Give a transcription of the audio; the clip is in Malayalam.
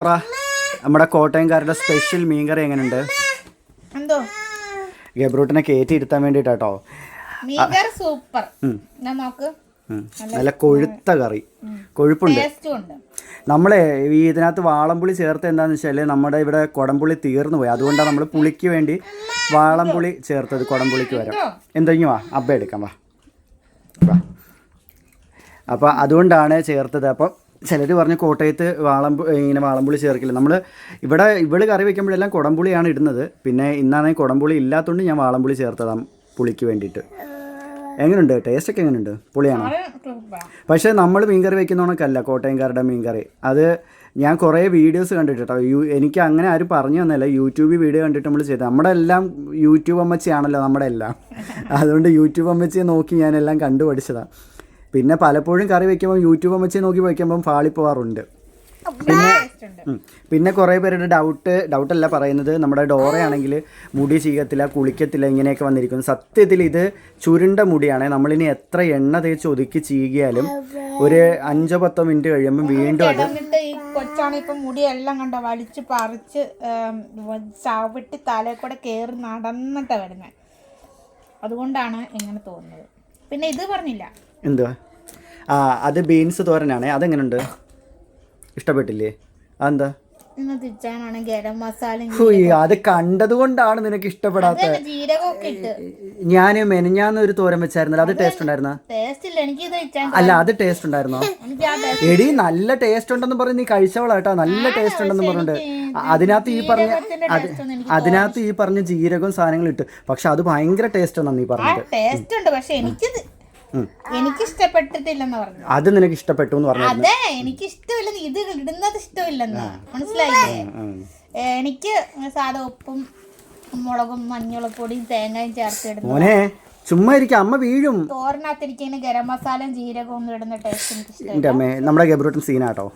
അപ്പൊ നമ്മുടെ കോട്ടയംകാരുടെ സ്പെഷ്യൽ മീൻകറി എങ്ങനെയുണ്ട്? എന്തോ ഗബ്രൂട്ടിനെ കയറ്റി ഇരുത്താൻ വേണ്ടിട്ടാട്ടോ. മീൻകറി സൂപ്പർ. നോക്ക്, നല്ല കൊഴുത്ത കറി, കൊഴുപ്പുണ്ട്. നമ്മളെ ഇതിനകത്ത് വാളംപുളി ചേർത്ത് എന്താണെന്ന് വെച്ചാൽ നമ്മുടെ ഇവിടെ കുടംപുളി തീർന്നു പോയി. അതുകൊണ്ടാണ് നമ്മൾ പുളിക്ക് വേണ്ടി വാളംപുളി ചേർത്തത്. കുടംപുളിക്ക് വരാം. എന്തെങ്കിലും വാ, അബ്ബ എടുക്കാം, വാ. അപ്പോൾ അതുകൊണ്ടാണ് ചേർത്തത്. അപ്പം ചിലർ പറഞ്ഞ് കോട്ടയത്ത് ഇങ്ങനെ വാളംപുളി ചേർക്കില്ല. നമ്മൾ ഇവിടെ കറി വയ്ക്കുമ്പോഴെല്ലാം കുടംപുളിയാണ് ഇടുന്നത്. പിന്നെ ഇന്നാണെങ്കിൽ കുടംപുളി ഇല്ലാത്തതുകൊണ്ട് ഞാൻ വാളംപുളി ചേർത്തതാണ് പുളിക്ക് വേണ്ടിയിട്ട്. എങ്ങനെയുണ്ട്? ടേസ്റ്റൊക്കെ എങ്ങനെയുണ്ട്? പുളിയാണോ? പക്ഷേ നമ്മൾ മീൻകറി വയ്ക്കുന്നവണക്കല്ല കോട്ടയംകാരുടെ മീൻകറി. അത് ഞാൻ കുറേ വീഡിയോസ് കണ്ടിട്ട് കേട്ടോ. എനിക്ക് അങ്ങനെ ആരും പറഞ്ഞു തന്നല്ല, യൂട്യൂബിൽ വീഡിയോ കണ്ടിട്ട് നമ്മൾ ചെയ്തത്. നമ്മുടെ എല്ലാം യൂട്യൂബ് അമ്മച്ചിയാണല്ലോ നമ്മുടെ എല്ലാം. അതുകൊണ്ട് യൂട്യൂബ് അമ്മച്ചിയെ നോക്കി ഞാനെല്ലാം കണ്ടു പഠിച്ചതാണ്. പിന്നെ പലപ്പോഴും കറി വയ്ക്കുമ്പോൾ യൂട്യൂബ് അമ്മച്ചിയെ നോക്കി വയ്ക്കുമ്പം പാളിപ്പോവാറുണ്ട്. പിന്നെ കുറേ പേരുടെ ഡൗട്ടല്ല പറയുന്നത്, നമ്മുടെ ഡോറയാണെങ്കിൽ മുടി ചീകത്തില്ല, കുളിക്കത്തില്ല, ഇങ്ങനെയൊക്കെ വന്നിരിക്കുന്നു. സത്യത്തിൽ ഇത് ചുരുണ്ട മുടിയാണ്. നമ്മളിനി എത്ര എണ്ണ തേച്ച് ഒതുക്കി ചീകിയാലും ഒരു 5-10 മിനിറ്റ് കഴിയുമ്പോൾ വീണ്ടും അത് കൊച്ചാണിപ്പം മുടിയെല്ലാം കണ്ടോ വലിച്ച് പറിച്ച് ചവിട്ടി തലയിൽ കൂടെ കയറി നടന്നിട്ടാണ് വരുന്നത്. അതുകൊണ്ടാണ് ഇങ്ങനെ തോന്നുന്നത്. പിന്നെ ഇത് പറഞ്ഞില്ല, എന്തുവാ? അത് ബീൻസ് തോരനാണേ. അതെങ്ങനെയുണ്ട്? ഇഷ്ടപ്പെട്ടില്ലേ? അതെന്താ? അത് കണ്ടത് കൊണ്ടാണ് നിനക്ക് ഇഷ്ടപ്പെടാത്തത്. ഞാൻ മെനഞ്ഞാന്ന് ഒരു തോരൻ വെച്ചായിരുന്നല്ലോ, അത് ടേസ്റ്റ് ഉണ്ടായിരുന്ന? അല്ല, അത് ടേസ്റ്റ് ഉണ്ടായിരുന്നോ? എടി നല്ല ടേസ്റ്റ് ഉണ്ടെന്ന് പറഞ്ഞ് നീ കഴിച്ചവളാട്ടോ. നല്ല ടേസ്റ്റ് ഉണ്ടെന്ന് പറഞ്ഞിട്ട് അതിനകത്ത് ഈ പറഞ്ഞ ജീരകവും സാധനങ്ങളും ഇട്ട്. പക്ഷെ അത് ഭയങ്കര ടേസ്റ്റ് ഉണ്ടെന്ന് നീ പറഞ്ഞത്. എനിക്ക് ഇഷ്ടപ്പെട്ടിട്ടില്ലെന്ന് പറഞ്ഞു. അത് നിനക്ക് ഇഷ്ടപ്പെട്ടു എന്ന് പറഞ്ഞു. അതെ, എനിക്ക് ഇഷ്ടമില്ല, ഇത് ഇടുന്നത് ഇഷ്ടമില്ലെന്ന് മനസ്സിലായില്ലേ? എനിക്ക് സാധാ ഉപ്പും മുളകും മഞ്ഞൾപ്പൊടിയും തേങ്ങയും ചേർത്ത് ഇടുന്നു. മോനെ ചുമ്മാ ഇരിക്കും, അമ്മ വീഴും. തോരനകത്തിരിക്കുന്ന ഗരം മസാലയും ജീരകവും ഒന്നും ഇടുന്ന ടേസ്റ്റ് എനിക്ക് ഇഷ്ടമില്ല. നമ്മുടെ ഗബ്രൂട്ടൻ സീനാട്ടോ.